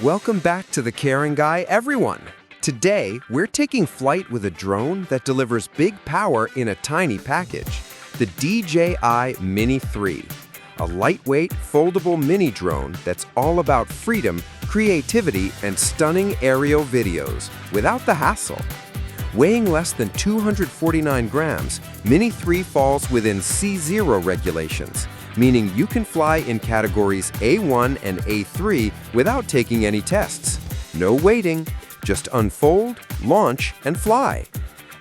Welcome back to The Caring Guy, everyone. Today, we're taking flight with a drone that delivers big power in a tiny package, the DJI Mini 3, a lightweight, foldable mini drone that's all about freedom, creativity, and stunning aerial videos without the hassle. Weighing less than 249 grams, Mini 3 falls within C0 regulations, meaning you can fly in categories A1 and A3 without taking any tests. No waiting, just unfold, launch, and fly.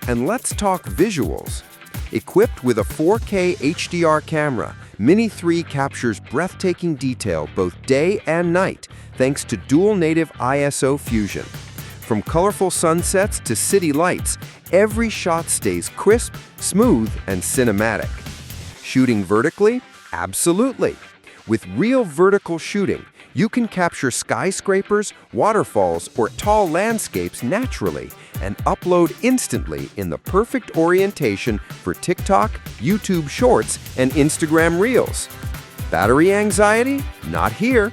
And let's talk visuals. Equipped with a 4K HDR camera, Mini 3 captures breathtaking detail both day and night thanks to dual native ISO fusion. From colorful sunsets to city lights, every shot stays crisp, smooth, and cinematic. Shooting vertically? Absolutely. With real vertical shooting, you can capture skyscrapers, waterfalls, or tall landscapes naturally and upload instantly in the perfect orientation for TikTok, YouTube Shorts, and Instagram Reels. Battery anxiety? Not here.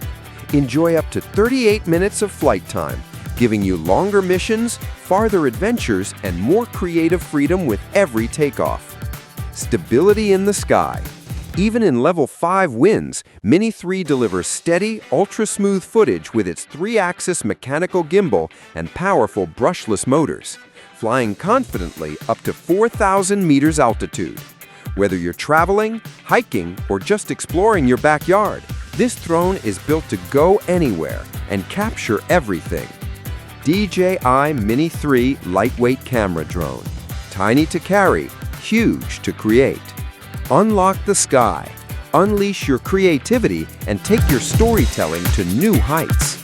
Enjoy up to 38 minutes of flight time, giving you longer missions, farther adventures, and more creative freedom with every takeoff. Stability in the sky. Even in level 5 winds, Mini 3 delivers steady, ultra-smooth footage with its 3-axis mechanical gimbal and powerful brushless motors, flying confidently up to 4,000 meters altitude. Whether you're traveling, hiking, or just exploring your backyard, this drone is built to go anywhere and capture everything. DJI Mini 3 Lightweight Camera Drone. Tiny to carry, huge to create. Unlock the sky, unleash your creativity, and take your storytelling to new heights.